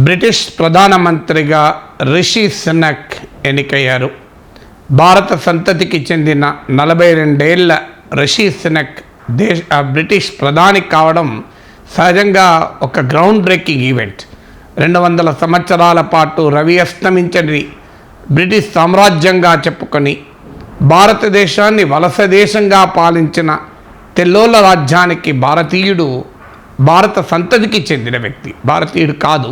British ప్రధానమంత్రిగా రిషి సునక్ ఎన్నికయ్యారు. భారత సంతతికి చెందిన 42 ఏళ్ల రిషి సునక్ బ్రిటిష్ ప్రధాని కావడం సహజంగా ఒక గ్రౌండ్ బ్రేకింగ్ ఈవెంట్. 200 సంవత్సరాల పాటు రవి అస్తమించని బ్రిటిష్ సామ్రాజ్యంగా చెప్పుకొని భారతదేశాన్ని వలస దేశంగా పాలించిన తెల్లోళ్ళ రాజ్యానికి భారత సంతతికి చెందిన వ్యక్తి, భారతీయుడు కాదు,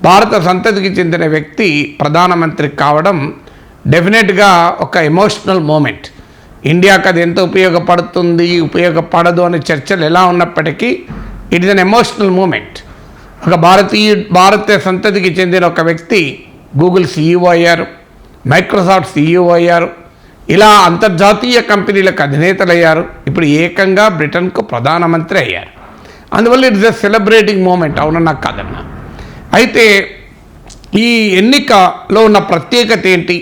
భారత సంతతికి చెందిన వ్యక్తి ప్రధానమంత్రి కావడం డెఫినెట్గా ఒక ఎమోషనల్ మూమెంట్. ఇండియాకి అది ఎంత ఉపయోగపడదు అనే చర్చలు ఎలా ఉన్నప్పటికీ it is an emotional moment. ఒక భారత సంతతికి చెందిన ఒక వ్యక్తి గూగుల్ CEO అయ్యారు, మైక్రోసాఫ్ట్ CEO అయ్యారు, ఇలా అంతర్జాతీయ కంపెనీలకు అధినేతలయ్యారు. ఇప్పుడు ఏకంగా బ్రిటన్కు ప్రధానమంత్రి అయ్యారు. అందువల్ల it is a celebrating moment, అవునన్నా కాదన్నా. అయితే ఈ ఎన్నికలో ఉన్న ప్రత్యేకత ఏంటి,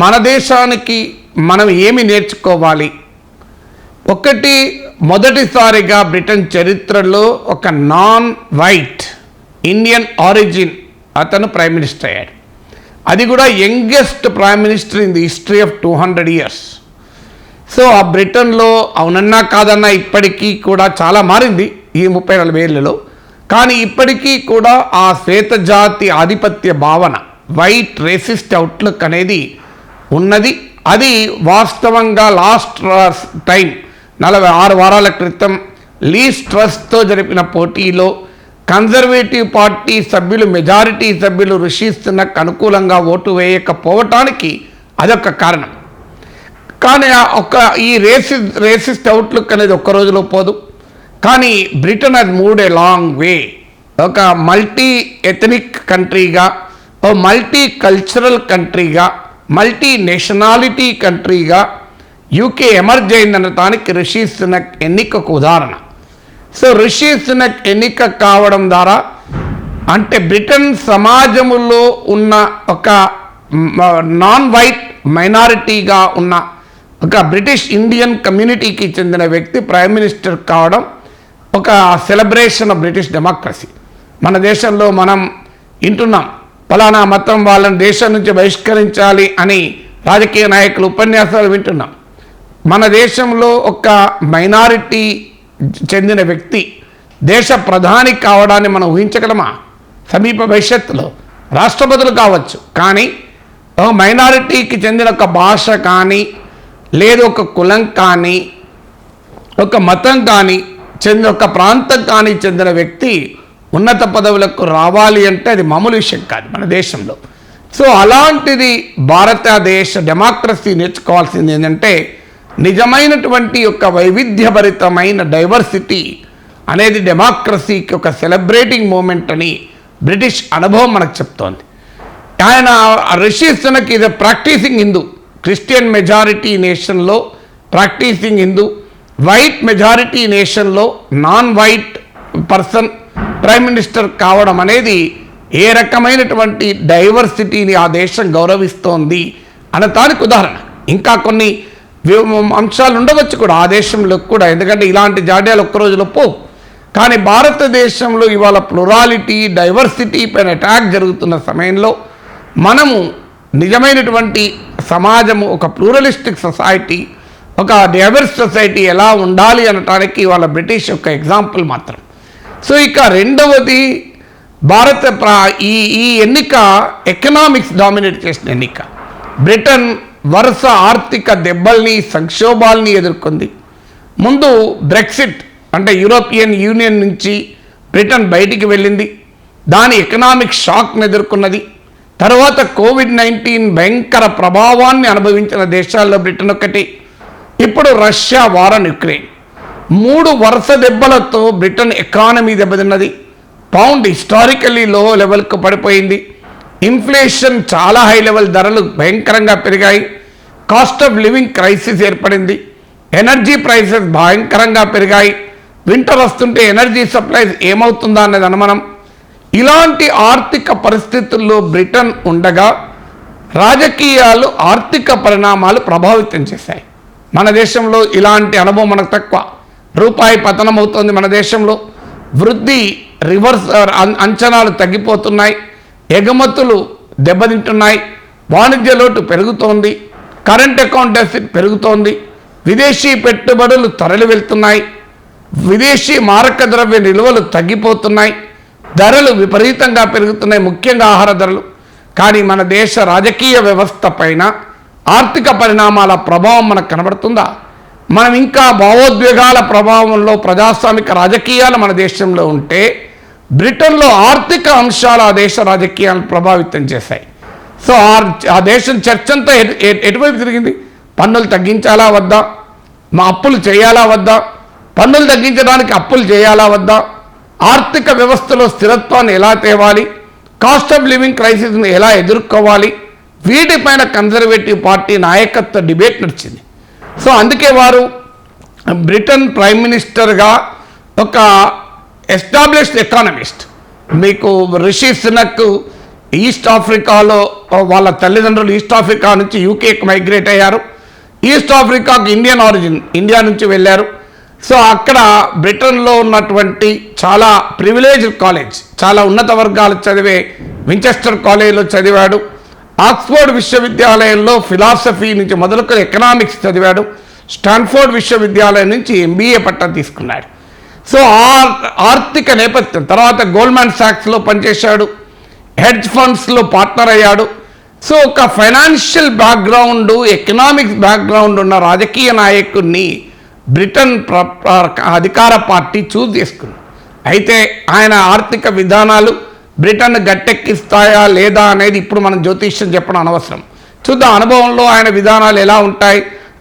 మన దేశానికి మనం ఏమి నేర్చుకోవాలి? ఒకటి, మొదటిసారిగా బ్రిటన్ చరిత్రలో ఒక నాన్ వైట్ ఇండియన్ ఆరిజిన్ అతను ప్రైమ్ మినిస్టర్ అయ్యాడు. అది కూడా youngest prime minister in the history of 200 years. So ఆ బ్రిటన్లో అవునన్నా కాదన్నా ఇప్పటికీ కూడా చాలా మారింది ఈ 30-40 ఏళ్లలో. కానీ ఇప్పటికీ కూడా ఆ శ్వేతజాతి ఆధిపత్య భావన, వైట్ రేసిస్ట్ అవుట్లుక్ అనేది ఉన్నది. అది వాస్తవంగా లాస్ట్ టైం 46 వారాల క్రితం లీస్ ట్రస్ట్తో జరిపిన పోటీలో కన్జర్వేటివ్ పార్టీ సభ్యులు, మెజారిటీ సభ్యులు రిషి సునక్ అనుకూలంగా ఓటు వేయకపోవటానికి అదొక కారణం. కానీ ఈ రేసిస్ట్ అవుట్లుక్ అనేది ఒక్క రోజులో పోదు. కానీ బ్రిటన్ అది మూవ్ ఏ లాంగ్ వే. ఒక మల్టీ ఎథనిక్ కంట్రీగా, ఓ మల్టీ కల్చరల్ కంట్రీగా, మల్టీ నేషనాలిటీ కంట్రీగా యూకే ఎమర్జ్ అయిందనటానికి రిషి సునక్ ఎన్నికకు ఉదాహరణ. సో రిషి సునక్ ఎన్నిక కావడం ద్వారా అంటే బ్రిటన్ సమాజంలో ఉన్న ఒక నాన్ వైట్ మైనారిటీగా ఉన్న ఒక బ్రిటిష్ ఇండియన్ కమ్యూనిటీకి చెందిన వ్యక్తి ప్రైమ్ మినిస్టర్ కావడం ఒక సెలబ్రేషన్ ఆఫ్ బ్రిటిష్ డెమోక్రసీ. మన దేశంలో మనం వింటున్నాం, ఫలానా మతం వాళ్ళని దేశం నుంచి బహిష్కరించాలి అని రాజకీయ నాయకులు ఉపన్యాసాలు వింటున్నాం. మన దేశంలో ఒక మైనారిటీ చెందిన వ్యక్తి దేశ ప్రధాని కావడాన్ని మనం ఊహించగలమా? సమీప భవిష్యత్తులో రాష్ట్రపతులు కావచ్చు, కానీ మైనారిటీకి చెందిన ఒక భాష కానీ, లేదు ఒక కులం కానీ, ఒక మతం కానీ చెందిన ఒక ప్రాంతం కానీ చెందిన వ్యక్తి ఉన్నత పదవులకు రావాలి అంటే అది మామూలు విషయం కాదు మన దేశంలో. సో అలాంటిది భారతదేశ డెమోక్రసీ నేర్చుకోవాల్సింది ఏంటంటే నిజమైనటువంటి ఒక వైవిధ్యభరితమైన డైవర్సిటీ అనేది డెమోక్రసీకి ఒక సెలబ్రేటింగ్ మూమెంట్ అని బ్రిటిష్ అనుభవం మనకు చెప్తోంది. ఆయన రిషి సునక్ ఇది ప్రాక్టీసింగ్ హిందూ, క్రిస్టియన్ మెజారిటీ నేషన్లో ప్రాక్టీసింగ్ హిందూ, వైట్ మెజారిటీ నేషన్లో non white person prime minister కావడం అనేది ఏ రకమైనటువంటి డైవర్సిటీని ఆ దేశం గౌరవిస్తోంది అనటానికి ఉదాహరణ. ఇంకా కొన్ని అంశాలు ఉండవచ్చు కూడా ఆ దేశంలో కూడా, ఎందుకంటే ఇలాంటి జాడ్యాలు ఒక్క రోజులో పోవు. కానీ భారతదేశంలో ఇవాళ ప్లూరాలిటీ, డైవర్సిటీ పైన అటాక్ జరుగుతున్న సమయంలో మనము నిజమైనటువంటి సమాజము, ఒక ప్లూరలిస్టిక్ సొసైటీ, ఒక డైవర్స్ సొసైటీ ఎలా ఉండాలి అనటానికి ఇవాళ బ్రిటిష్ యొక్క ఎగ్జాంపుల్ మాత్రం. సో ఇక రెండవది, ఈ ఎన్నిక ఎకనామిక్స్ డామినేట్ చేసిన ఎన్నిక. బ్రిటన్ వరుస ఆర్థిక దెబ్బల్ని, సంక్షోభాల్ని ఎదుర్కొంది. ముందు బ్రెక్సిట్ అంటే యూరోపియన్ యూనియన్ నుంచి బ్రిటన్ బయటికి వెళ్ళింది, దాని ఎకనామిక్ షాక్ని ఎదుర్కొన్నది. తర్వాత COVID-19 భయంకర ప్రభావాన్ని అనుభవించిన దేశాల్లో బ్రిటన్ ఒకటి. ఇప్పుడు రష్యా, వార్ ఇన్ యుక్రెయిన్, 3 వరుస దెబ్బలతో బ్రిటన్ ఎకానమీ దెబ్బతిన్నది. పౌండ్ హిస్టారికల్లీ లో లెవెల్కు పడిపోయింది. ఇన్ఫ్లేషన్ చాలా హై లెవెల్, ధరలు భయంకరంగా పెరిగాయి. కాస్ట్ ఆఫ్ లివింగ్ క్రైసిస్ ఏర్పడింది. ఎనర్జీ ప్రైసెస్ భయంకరంగా పెరిగాయి. వింటర్ వస్తుంటే ఎనర్జీ సప్లైస్ ఏమవుతుందా అన్నది అనుమానం. ఇలాంటి ఆర్థిక పరిస్థితుల్లో బ్రిటన్ ఉండగా రాజకీయాలు, ఆర్థిక పరిణామాలు ప్రభావితం చేశాయి. మన దేశంలో ఇలాంటి అనుభవం మనకు తక్కువ. రూపాయి పతనం అవుతుంది మన దేశంలో, వృద్ధి రివర్స్ అంచనాలు తగ్గిపోతున్నాయి, ఎగుమతులు దెబ్బతింటున్నాయి, వాణిజ్య లోటు పెరుగుతోంది, కరెంట్ అకౌంట్ డెఫిసిట్ పెరుగుతోంది, విదేశీ పెట్టుబడులు తరలి వెళ్తున్నాయి, విదేశీ మారక ద్రవ్య నిల్వలు తగ్గిపోతున్నాయి, ధరలు విపరీతంగా పెరుగుతున్నాయి, ముఖ్యంగా ఆహార ధరలు. కానీ మన దేశ రాజకీయ వ్యవస్థ పైన ఆర్థిక పరిణామాల ప్రభావం మనకు కనబడుతుందా? మనం ఇంకా భావోద్వేగాల ప్రభావంలో ప్రజాస్వామిక రాజకీయాలు మన దేశంలో ఉంటే, బ్రిటన్లో ఆర్థిక అంశాలు ఆ దేశ రాజకీయాలను ప్రభావితం చేశాయి. సో ఆ దేశం చర్చ అంతా ఎటువైపు తిరిగింది? పన్నులు తగ్గించాలా వద్దా, మా అప్పులు చేయాలా వద్దా, పన్నులు తగ్గించడానికి అప్పులు చేయాలా వద్దా, ఆర్థిక వ్యవస్థలో స్థిరత్వాన్ని ఎలా తేవాలి, కాస్ట్ ఆఫ్ లివింగ్ క్రైసిస్ని ఎలా ఎదుర్కోవాలి, వీటిపైన కన్జర్వేటివ్ పార్టీ నాయకత్వ డిబేట్ నడిచింది. సో అందుకే వారు బ్రిటన్ ప్రైమ్ మినిస్టర్గా ఒక ఎస్టాబ్లిష్డ్ ఎకానమిస్ట్, మీకు రిషి సునక్ ఈస్ట్ ఆఫ్రికాలో వాళ్ళ తల్లిదండ్రులు ఈస్ట్ ఆఫ్రికా నుంచి యూకేకి మైగ్రేట్ అయ్యారు. ఈస్ట్ ఆఫ్రికాకు ఇండియన్ ఆరిజిన్, ఇండియా నుంచి వెళ్ళారు. సో అక్కడ బ్రిటన్లో ఉన్నటువంటి చాలా ప్రివిలేజ్డ్ కాలేజ్, చాలా ఉన్నత వర్గాలు చదివే వించెస్టర్ కాలేజీలో చదివాడు. ఆక్స్ఫోర్డ్ విశ్వవిద్యాలయంలో ఫిలాసఫీ నుంచి మొదలుకొని ఎకనామిక్స్ చదివాడు. స్టాన్ఫోర్డ్ విశ్వవిద్యాలయం నుంచి ఎంబీఏ పట్టా తీసుకున్నాడు. సో ఆర్థిక నేపథ్యం, తర్వాత గోల్డ్మాన్ సాక్స్లో పనిచేశాడు, హెడ్జ్ ఫండ్స్లో పార్ట్నర్ అయ్యాడు. సో ఒక ఫైనాన్షియల్ బ్యాక్గ్రౌండ్, ఎకనామిక్స్ బ్యాక్గ్రౌండ్ ఉన్న రాజకీయ నాయకుడిని బ్రిటన్ అధికార పార్టీ చూస్ చేసుకుంది. అయితే ఆయన ఆర్థిక విధానాలు బ్రిటన్ గట్టెక్కిస్తాయా లేదా అనేది ఇప్పుడు మనం జ్యోతిష్యం చెప్పడం అనవసరం. చూద్దాం అనుభవంలో ఆయన విధానాలు ఎలా ఉంటాయి,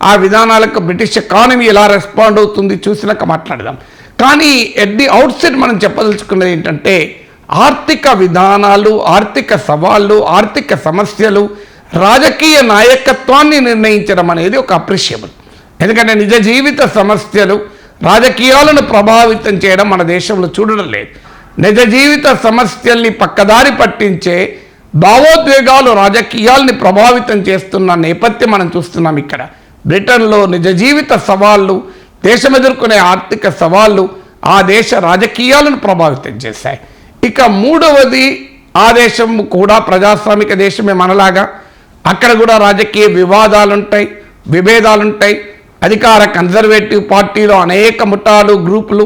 ఆ విధానాలకు బ్రిటిష్ ఎకానమీ ఎలా రెస్పాండ్ అవుతుంది చూసినాక మాట్లాడదాం. కానీ ఎట్ ది అవుట్సెట్ మనం చెప్పదలుచుకున్నది ఏంటంటే, ఆర్థిక విధానాలు, ఆర్థిక సవాళ్ళు, ఆర్థిక సమస్యలు రాజకీయ నాయకత్వాన్ని నిర్ణయించడం అనేది ఒక అప్రిషియబుల్. ఎందుకంటే నిజ జీవిత సమస్యలు రాజకీయాలను ప్రభావితం చేయడం మన దేశంలో చూడడం లేదు. నిజ జీవిత సమస్యల్ని పక్కదారి పట్టించే భావోద్వేగాలు రాజకీయాల్ని ప్రభావితం చేస్తున్న నేపథ్యం మనం చూస్తున్నాం. ఇక్కడ బ్రిటన్లో నిజ జీవిత సవాళ్ళు, దేశం ఎదుర్కొనే ఆర్థిక సవాళ్ళు ఆ దేశ రాజకీయాలను ప్రభావితం చేశాయి. ఇక మూడవది, ఆ దేశం కూడా ప్రజాస్వామిక దేశమే మనలాగా. అక్కడ కూడా రాజకీయ వివాదాలుంటాయి, విభేదాలుంటాయి. అధికార కన్జర్వేటివ్ పార్టీలో అనేక ముఠాలు, గ్రూపులు.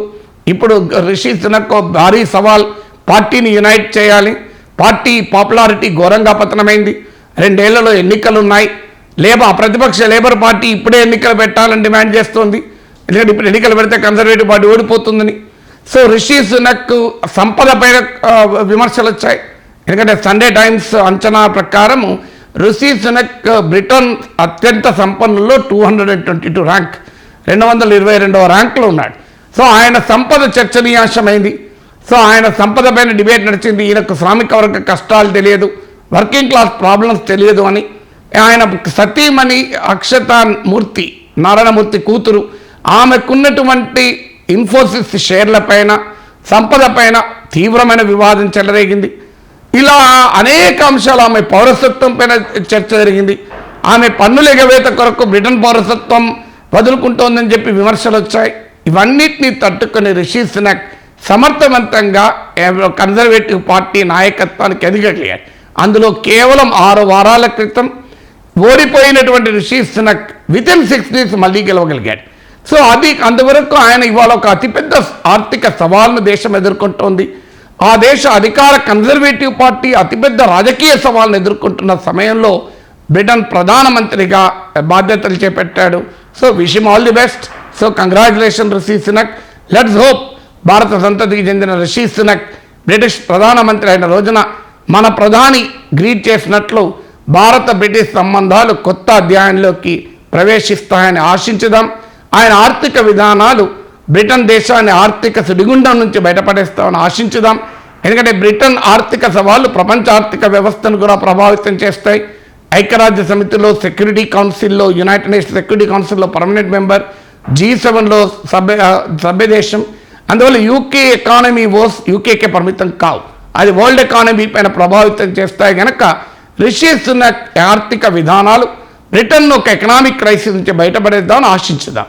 ఇప్పుడు రిషి సునక్ భారీ సవాల్, పార్టీని యునైట్ చేయాలి. పార్టీ పాపులారిటీ ఘోరంగా పతనమైంది. 2 ఏళ్లలో ఎన్నికలు ఉన్నాయి. ప్రతిపక్ష లేబర్ పార్టీ ఇప్పుడే ఎన్నికలు పెట్టాలని డిమాండ్ చేస్తోంది. ఎందుకంటే ఇప్పుడు ఎన్నికలు పెడితే కన్జర్వేటివ్ పార్టీ ఓడిపోతుందని. సో రిషి సునక్ సంపద పైన విమర్శలు వచ్చాయి. ఎందుకంటే సండే టైమ్స్ అంచనా ప్రకారం రిషి సునక్ బ్రిటన్ అత్యంత సంపన్నుల్లో 222 ర్యాంక్, 222వ ర్యాంక్లో ఉన్నాడు. సో ఆయన సంపద చర్చనీయాంశమైంది. సో ఆయన సంపద పైన డిబేట్ నడిచింది. ఈయనకు శ్రామిక వర్గ కష్టాలు తెలియదు, వర్కింగ్ క్లాస్ ప్రాబ్లమ్స్ తెలియదు అని. ఆయన సతీమణి అక్షతా మూర్తి, నారాయణమూర్తి కూతురు, ఆమెకున్నటువంటి ఇన్ఫోసిస్ షేర్ల పైన, సంపద పైన తీవ్రమైన వివాదం చెలరేగింది. ఇలా అనేక అంశాలు, ఆమె పౌరసత్వం పైన చర్చ జరిగింది. ఆమె పన్నుల ఎగవేత కొరకు బ్రిటన్ పౌరసత్వం వదులుకుంటోందని చెప్పి విమర్శలు వచ్చాయి. ఇవన్నిటినీ తట్టుకుని రిషి సునక్ సమర్థవంతంగా కన్జర్వేటివ్ పార్టీ నాయకత్వానికి ఎదగలిగాడు. అందులో కేవలం 6 వారాల క్రితం ఓడిపోయినటువంటి రిషి సునక్ వితిన్ 6 వీక్స్ మళ్ళీ గెలవగలిగాడు. సో అందువరకు ఆయన ఇవాళ ఒక అతిపెద్ద ఆర్థిక సవాల్ను దేశం ఎదుర్కొంటోంది. ఆ దేశ అధికార కన్జర్వేటివ్ పార్టీ అతిపెద్ద రాజకీయ సవాల్ను ఎదుర్కొంటున్న సమయంలో బ్రిటన్ ప్రధానమంత్రిగా బాధ్యతలు చేపట్టాడు. So wish him all the best. So congratulation Rishi Sunak. Let's hope భారత సంతతికి చెందిన రిషి సునక్ బ్రిటిష్ ప్రధానమంత్రి అయిన రోజున మన ప్రధాని గ్రీట్ చేసినట్లు భారత బ్రిటిష్ సంబంధాలు కొత్త అధ్యాయంలోకి ప్రవేశిస్తాయని ఆశించుదాం. ఆయన ఆర్థిక విధానాలు బ్రిటన్ దేశాన్ని ఆర్థిక సుడిగుండం నుంచి బయటపడేస్తామని ఆశించుదాం. ఎందుకంటే బ్రిటన్ ఆర్థిక సవాళ్ళు ప్రపంచ ఆర్థిక వ్యవస్థను కూడా ప్రభావితం చేస్తాయి. ఐక్యరాజ్య సమితిలో, సెక్యూరిటీ కౌన్సిల్లో, యునైటెడ్ నేషన్స్ సెక్యూరిటీ కౌన్సిల్లో పర్మనెంట్ మెంబర్, G7లో సభ్య దేశం. అందువల్ల యూకే ఎకానమీ యూకేకే పరిమితం కావు, అది వరల్డ్ ఎకానమీ పైన ప్రభావితం చేస్తాయి. కనుక రిషి సునక్ ఆర్థిక విధానాలు బ్రిటన్ను ఒక ఎకనామిక్ క్రైసిస్ నుంచి బయటపడేద్దామని ఆశించుదాం.